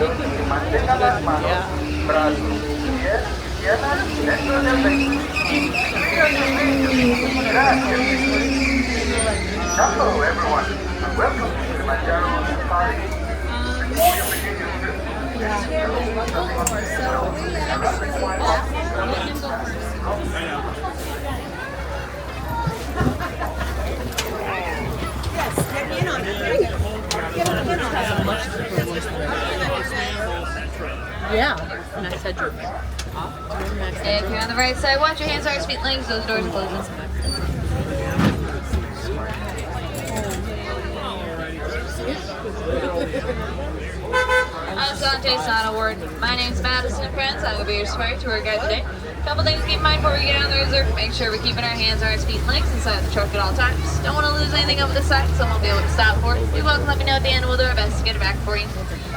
manos y mantenga las manos, brazos, pies, piernas dentro del vehículo. Gracias. Hello everyone, and welcome to Kilimanjaro Safaris. Before you begin your trip, Yeah, and I said you're off. If you're on the right side, watch your hands, arms, feet, legs. Those doors are closing. I'm Sanjay Sonaward. My name's Madison and friends. I will be your Safari tour guide today. Couple things to keep in mind before we get out of the reserve. Make sure we're keeping our hands, arms, feet, and legs inside the truck at all times. Don't want to lose anything over the side, so won't be able to stop for it. You're welcome to let me know at the end, and we'll do our best to get it back for you.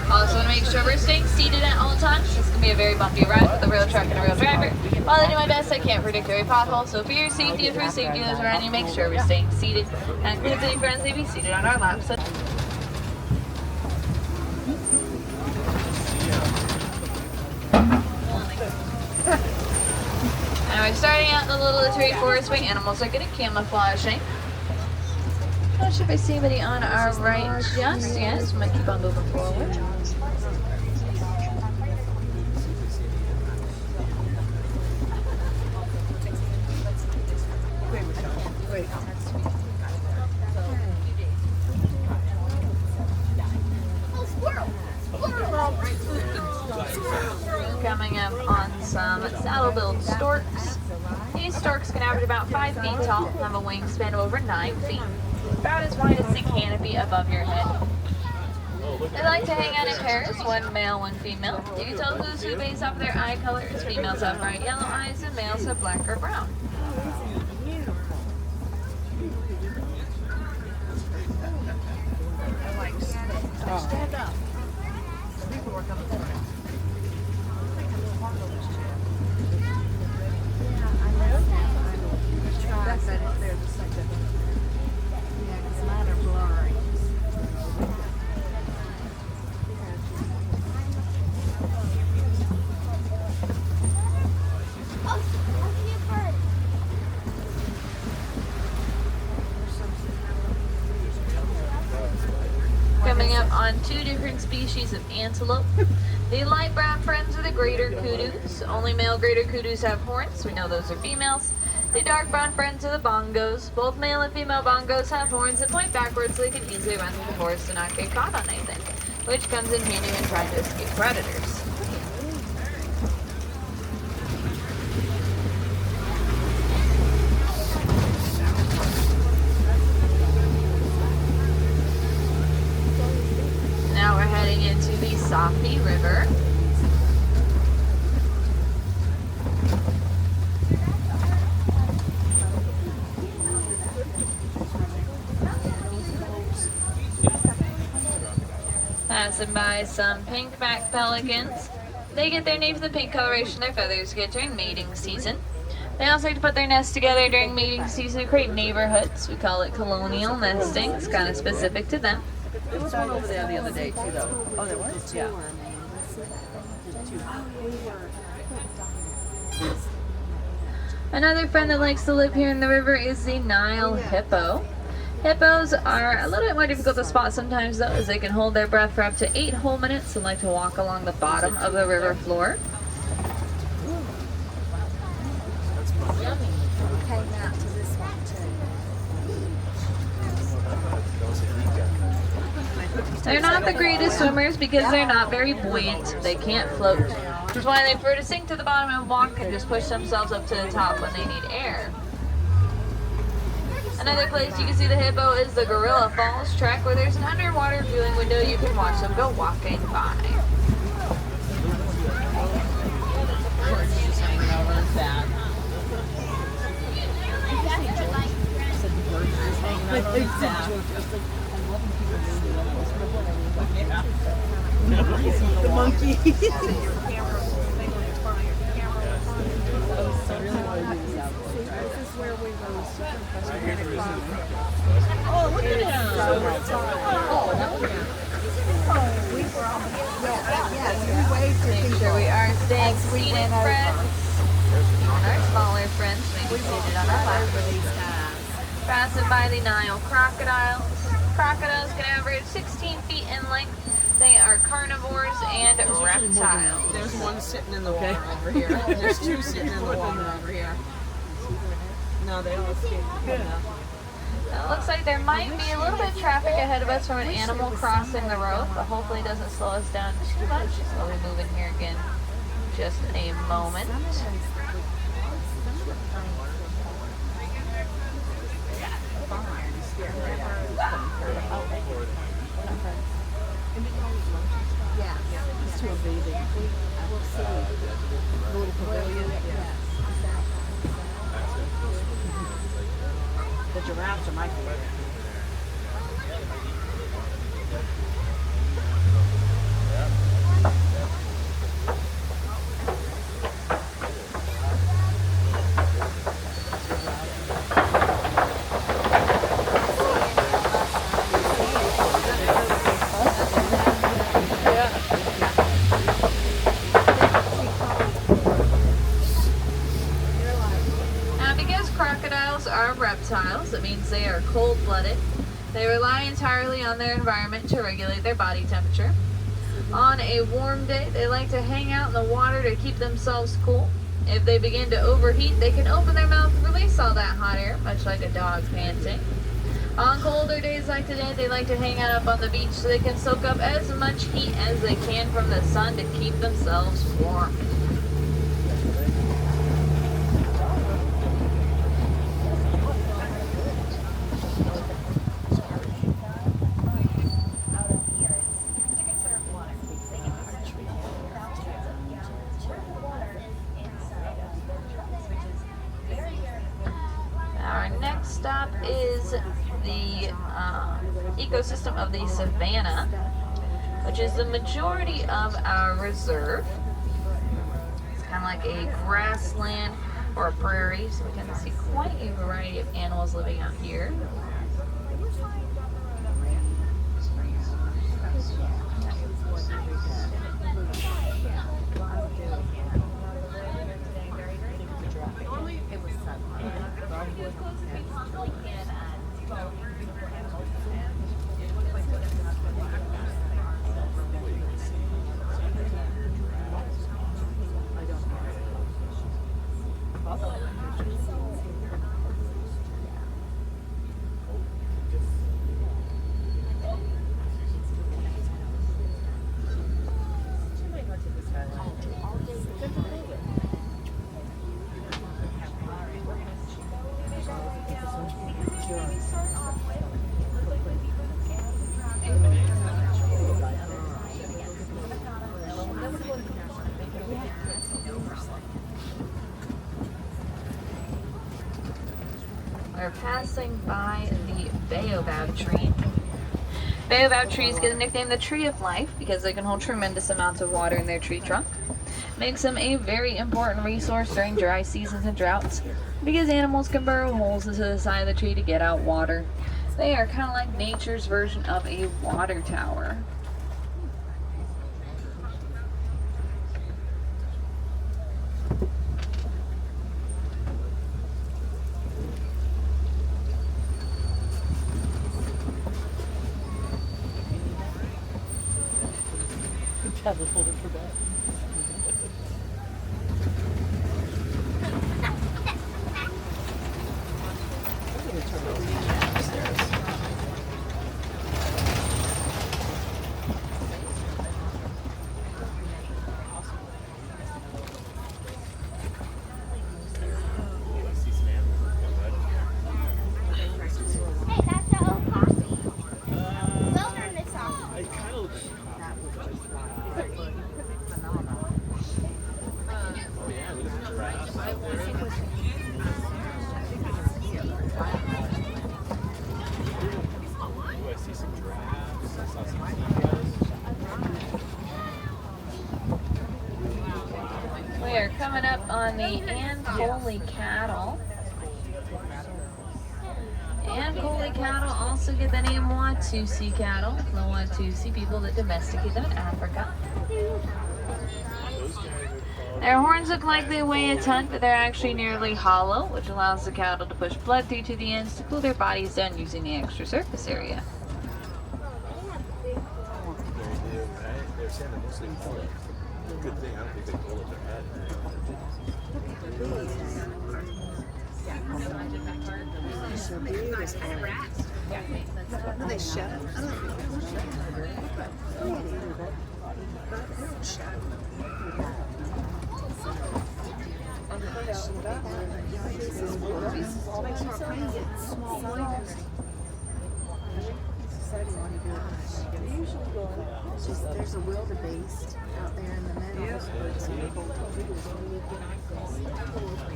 Also want to make sure we're staying seated at all times. This can be a very bumpy ride with a real truck and a real driver. While I do my best, I can't predict every pothole, so for your safety and for safety of those around you, make sure we're staying seated. That includes any friends they be seated on our laps. Now we're starting out in the little terry forest where animals are getting camouflaging. Not sure if I see anybody on our right just yet, so I'm going to keep on moving forward. Coming up on some saddle-billed storks. These storks can average about 5 feet tall and have a wingspan of over 9 feet. About as wide as the canopy above your head. They like to hang out in pairs, one male, one female. You can tell who's who based off their eye colors. Females have bright yellow eyes and males have black or brown. Stand up. Coming up on 2 different species of antelope. The light brown friends are the greater kudus. Only male greater kudus have horns. We know those are females. The dark brown friends are the bongos. Both male and female bongos have horns that point backwards so they can easily run through the forest and not get caught on anything, which comes in handy when trying to escape predators. Now we're heading into the Safi River. Passing by some pink-backed pelicans. They get their name from the pink coloration their feathers get during mating season. They also like to put their nests together during mating season to create neighborhoods. We call it colonial nesting. It's kind of specific to them. There was one over there the other day too, though. Oh, there was? Yeah. Another friend that likes to live here in the river is the Nile hippo. Hippos are a little bit more difficult to spot sometimes though, as they can hold their breath for up to 8 whole minutes and like to walk along the bottom of the river floor. They're not the greatest swimmers because they're not very buoyant. They can't float, which is why they prefer to sink to the bottom and walk and just push themselves up to the top when they need air. Another place you can see the hippo is the Gorilla Falls track, where there's an underwater viewing window you can watch them go walking by. The monkey. Oh, look at him. Oh, that was seated friends. Our smaller friends may be seated on our lap. Fastened by the Nile crocodiles. Crocodiles can average 16 feet in length. They are carnivores and reptiles. There's one sitting in the water over here. There's two sitting in the water over here. No, they all escaped. It looks like there might be a little bit of traffic ahead of us from an animal crossing the road, but hopefully it doesn't slow us down too much. So we'll be moving here again just a moment. Yeah, it's too amazing. I will see the little pavilion. The giraffes are my favorite. Reptiles. It means they are cold-blooded. They rely entirely on their environment to regulate their body temperature. On a warm day, they like to hang out in the water to keep themselves cool. If they begin to overheat, they can open their mouth and release all that hot air, much like a dog panting. On colder days like today, they like to hang out up on the beach so they can soak up as much heat as they can from the sun to keep themselves warm. Stop is the ecosystem of the savanna, which is the majority of our reserve. It's kind of like a grassland or a prairie, so we can see quite a variety of animals living out here. We're passing by the baobab tree. Baobab trees get the nickname the tree of life because they can hold tremendous amounts of water in their tree trunk. Makes them a very important resource during dry seasons and droughts because animals can burrow holes into the side of the tree to get out water. They are kind of like nature's version of a water tower. Have a folder for that. We are coming up on the Ankole cattle. Ankole cattle also get the name Watusi cattle. The Watusi people that domesticate them in Africa. Their horns look like they weigh a ton, but they're actually nearly hollow, which allows the cattle to push blood through to the ends to cool their bodies down using the extra surface area. Good thing, I don't think they pull at their head. Do they shut it? There's a wildebeest out there in the meadow.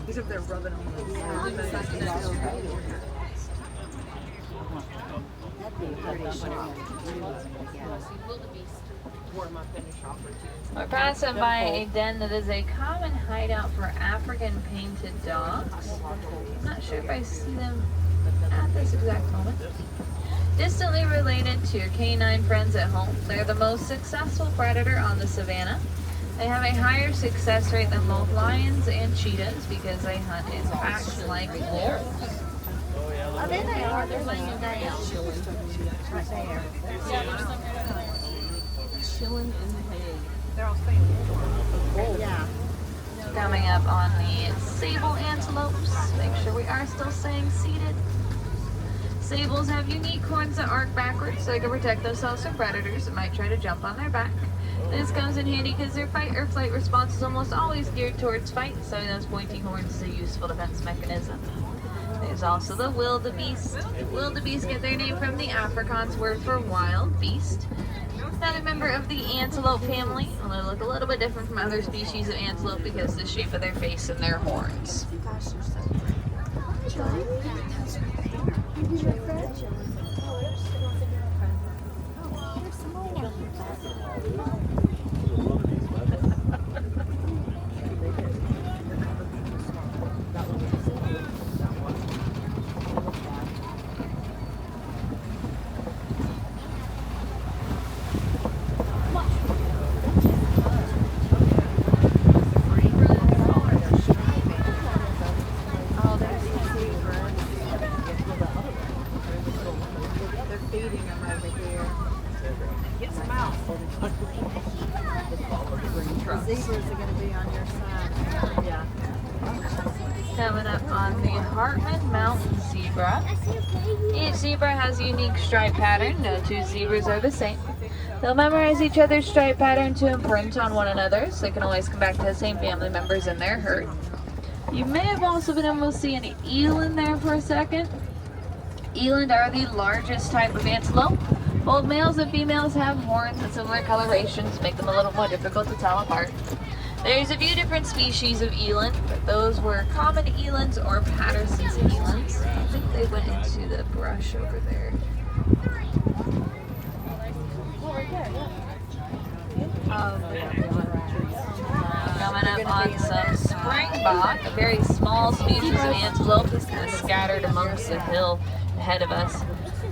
He's up there rubbing on the We're passing by a den that is a common hideout for African painted dogs. I'm not sure if I see them at this exact moment. Distantly related to your canine friends at home, they're the most successful predator on the savanna. They have a higher success rate than both lions and cheetahs because they hunt in packs like wolves. Oh, there they are. They're laying down. Right there. Chilling in the hay. They're all staying. Yeah. Coming up on the Sable Antelopes. Make sure we are still staying seated. Sables have unique horns that arc backwards so they can protect themselves from predators that might try to jump on their back. This comes in handy because their fight or flight response is almost always geared towards fight, so those pointy horns is a useful defense mechanism. There's also the wildebeest. Wildebeest get their name from the Afrikaans word for wild beast. Another member of the antelope family, and they look a little bit different from other species of antelope because of the shape of their face and their horns. Zebras are going to be on your side. Yeah. Coming up on the Hartman Mountain Zebra. Each zebra has a unique stripe pattern. No two zebras are the same. They'll memorize each other's stripe pattern to imprint on one another, so they can always come back to the same family members in their herd. You may have also been able to see an eland there for a second. Eland are the largest type of antelope. Both males and females have horns and similar colorations, make them a little more difficult to tell apart. There's a few different species of eland, but those were common elands or Patterson's elands. I think they went into the brush over there. Coming up on some springbok, a very small species of antelope that's kind of scattered amongst the hill ahead of us.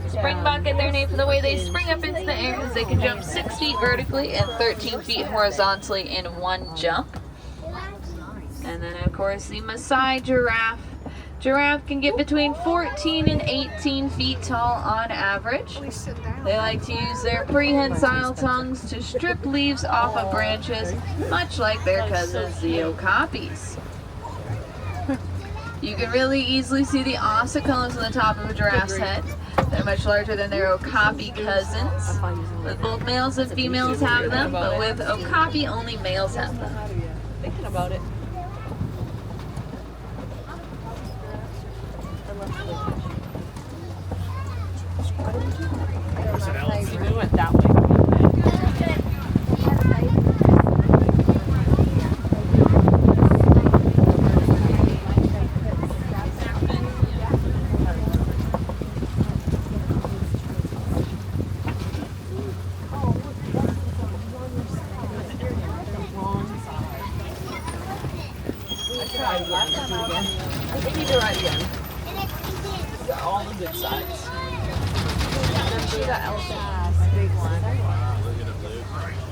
Springbok get their name from the way they spring up into the air, as they can jump 6 feet vertically and 13 feet horizontally in one jump. And then of course the Maasai giraffe. Giraffe can get between 14 and 18 feet tall on average. They like to use their prehensile tongues to strip leaves off of branches, much like their cousins the okapis. You can really easily see the ossicones on the top of a giraffe's head. They're much larger than their okapi cousins. But both males and females have them, but with okapi only males have them. Thinking about it. We went that way. All the good sides.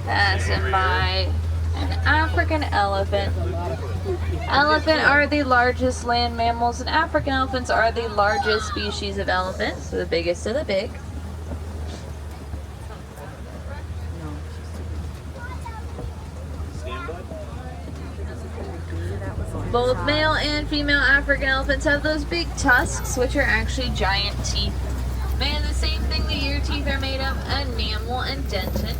Passing by An African elephant. Elephant are the largest land mammals, and African elephants are the largest species of elephant, so the biggest of the big. Both male and female African elephants have those big tusks, which are actually giant teeth. They have the same thing the ear teeth are made of, enamel and dentin.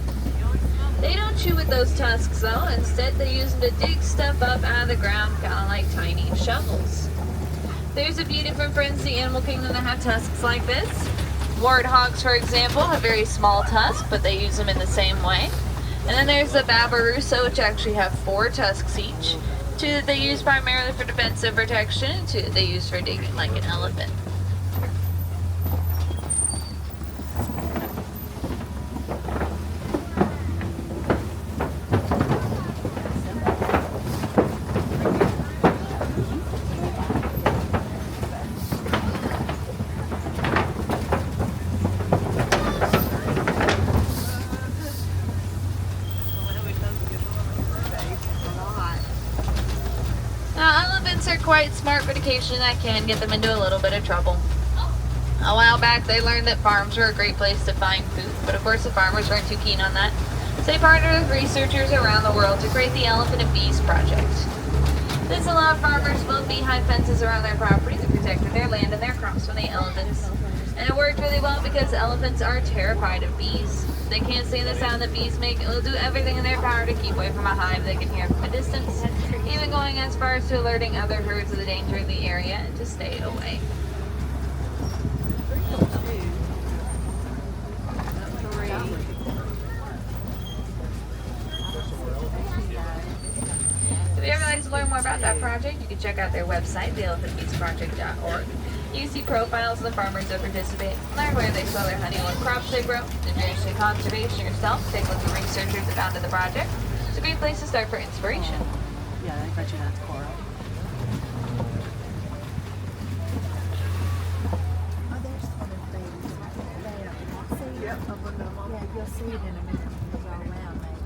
They don't chew with those tusks though, instead they use them to dig stuff up out of the ground, kind of like tiny shovels. There's a few different friends in the animal kingdom that have tusks like this. Warthogs, for example, have very small tusks, but they use them in the same way. And then there's the Babirusa, which actually have 4 tusks each. 2 that they use primarily for defensive protection, and 2 that they use for digging like an elephant. Are quite smart, but occasionally that can get them into a little bit of trouble. A while back they learned that farms were a great place to find food, but of course the farmers weren't too keen on that. So they partnered with researchers around the world to create the Elephant and Bees Project. This allowed farmers to build beehive fences around their property that protected their land and their crops from the elephants. And it worked really well because elephants are terrified of bees. They can't stand the sound that bees make and will do everything in their power to keep away from a hive they can hear from a distance, even going as far as to alerting other herds of the danger in the area and to stay away. If you ever like to learn more about that project, you can check out their website, theelephantbeesproject.org. You can see profiles of the farmers that participate, learn where they sow their honey, what crops they grow, if you're interested in conservation yourself, take a look at researchers that founded the project. It's a great place to start for inspiration. Yeah, I bet you that's coral. Oh, there's other things there. See, yeah, you'll see it in a minute when you go around, maybe.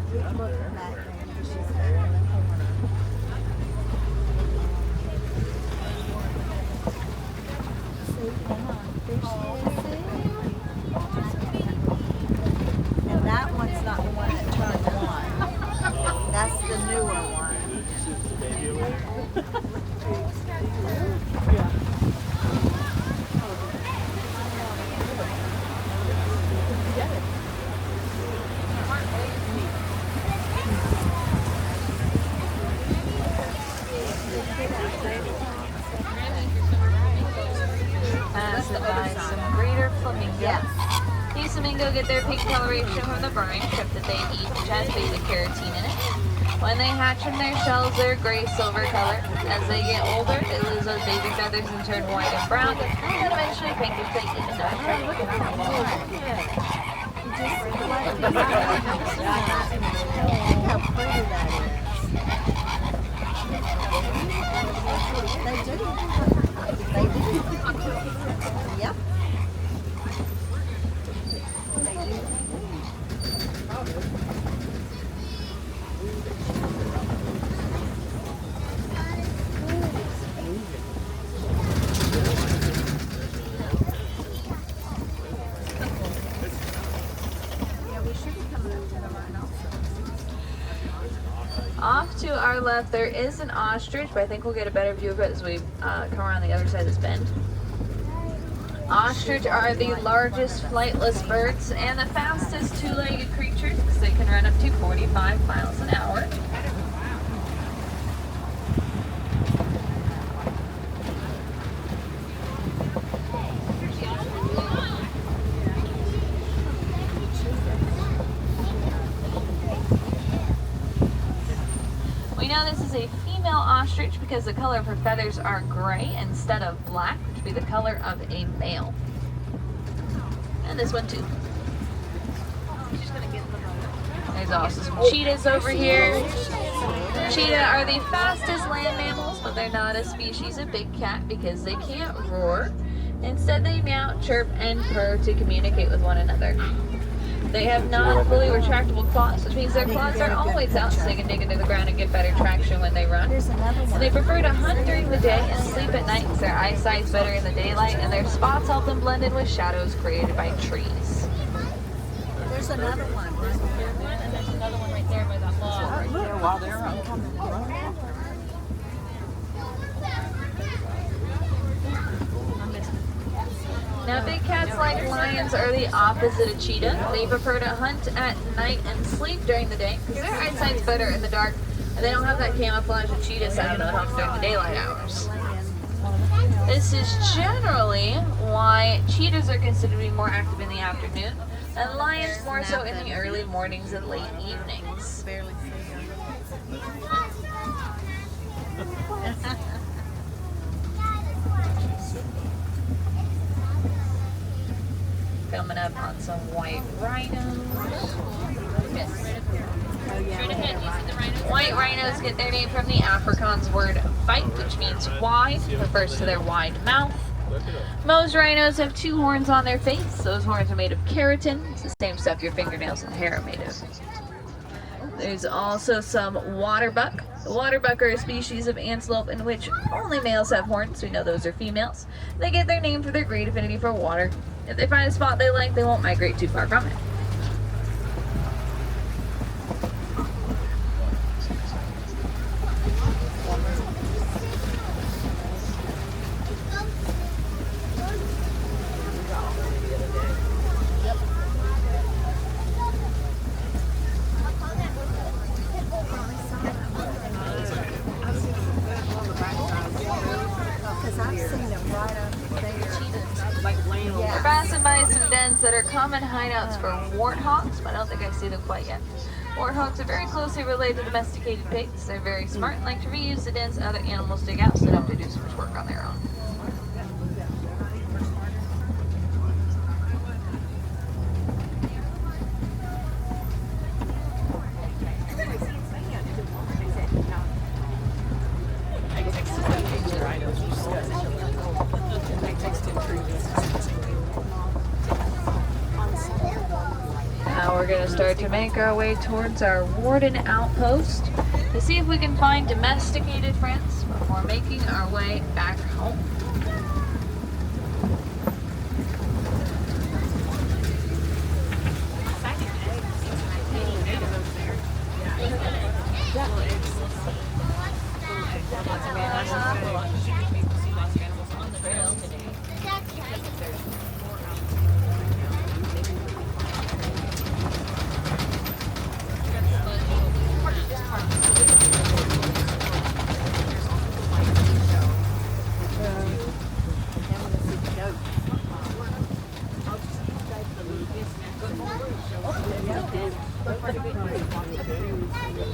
Look back there. She's back in the corner. See, come on. There she is. See? And that one's not the one that turned one. That's the newer one. Passed by some greater flamingo. Yes. These flamingo get their pink coloration from the brine strip that they eat, which has beta carotene in it. When they hatch from their shells, they're gray-silver color. As they get older, they lose those baby feathers and turn white and brown, and eventually pink if they eat enough. Look how pretty that is. They do. They do. Yep. They do. Off to our left, there is an ostrich, but I think we'll get a better view of it as we come around the other side of this bend. Ostrich are the largest flightless birds and the fastest two-legged creatures because they can run up to 45 miles an hour. We know this is a female ostrich because the color of her feathers are gray instead of black, which would be the color of a male. And this one too. There's also some cheetahs over here. Cheetah are the fastest land mammals, but they're not a species of big cat because they can't roar. Instead, they meow, chirp, and purr to communicate with one another. They have non-fully retractable claws, which means their claws are always out so they can dig into the ground and get better traction when they run. There's another And one. they prefer to hunt during the day and sleep at night because their eyesight's better in the daylight and their spots help them blend in with shadows created by trees. There's another one right here. And there's another one right there by that log. Right there while they're out. Now, big cats like lions are the opposite of cheetah. They prefer to hunt at night and sleep during the day because their eyesight's better in the dark and they don't have that camouflage of cheetahs that helps during the daylight hours. This is generally why cheetahs are considered to be more active in the afternoon and lions more so in the early mornings and late evenings. Barely see them. Coming up on some white rhinos. White rhinos get their name from the Afrikaans word bite, which means wide, refers to their wide mouth. Most rhinos have 2 horns on their face. Those horns are made of keratin. It's the same stuff your fingernails and hair are made of. There's also some waterbuck. The waterbuck are a species of antelope in which only males have horns. We know those are females. They get their name for their great affinity for water. If they find a spot they like, they won't migrate too far from it. Because I've seen them right up there. We're passing by some dens that are common hideouts for warthogs, but I don't think I see them quite yet. Warthogs are very closely related to domesticated pigs. They're very smart and like to reuse the dens other animals dig out so they don't have to do so much work on their own. Now we're going to start to make our way towards our warden outpost to see if we can find domesticated friends before making our way back home.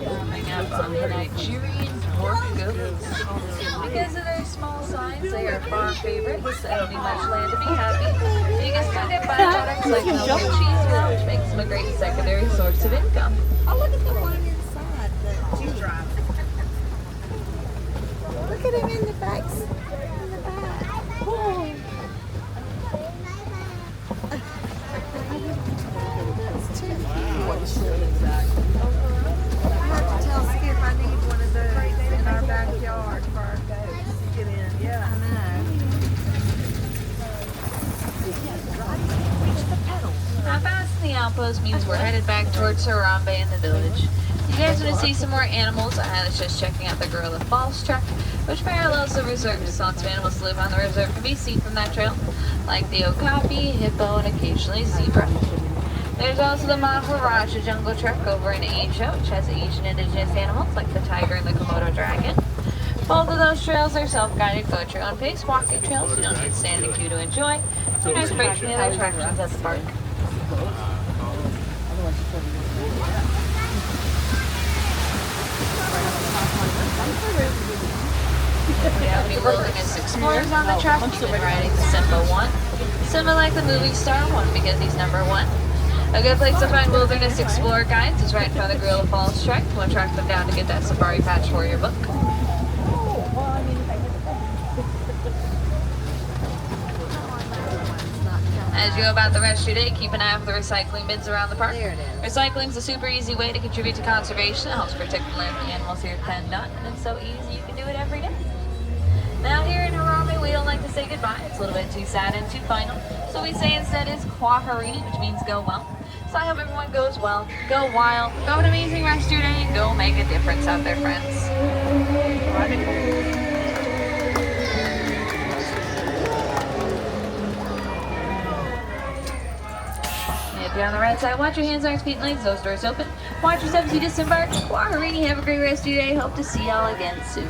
Coming up on the Nigerian Dwarf Goats. Because of their small size, they are farm favorites that don't need much land to be happy. You can still get byproducts like milk and cheese now, which makes them a great secondary source of income. Oh, look at the one inside the Giraffe. Look at him in the back. In the back. Oh. That's too cute. I have to tell Skip I need one of those in our backyard for our goats to get in. Yeah, I know. Now, past the outpost means we're headed back towards Harambe in the village. You guys want to see some more animals? I was just checking out the Gorilla Falls track, which parallels the reserve. Lots of animals live on the reserve can be seen from that trail, like the okapi, hippo, and occasionally zebra. There's also the Maharaja Jungle Trek over in Asia, which has Asian indigenous animals like the tiger and the Komodo dragon. Both of those trails are self-guided, go at your own pace, walking trails. You don't need to stand in a queue to enjoy. So nice break from the other attractions at the park. We have any wilderness explorers on the track. We've been riding Simba 1. Simba like the movie star 1 because he's number 1. A good place to find wilderness explorer guides is right in front of the Gorilla Falls trek. We'll track them down to get that safari patch for your book. As you go about the rest of your day, keep an eye for the recycling bins around the park. There it is. Recycling is a super easy way to contribute to conservation. It helps protect the land the animals here depend on, and it's so easy you can do it every day. Now here in Harambe, we don't like to say goodbye. It's a little bit too sad and too final. So we say instead is Kwaherini, which means go well. So I hope everyone goes well, go wild, go have an amazing rest of your day, and go make a difference out there, friends. If you're on the right side, watch your hands, arms, feet, and legs. Those doors open. Watch yourselves as you disembark. Kwaherini, have a great rest of your day. Hope to see y'all again soon.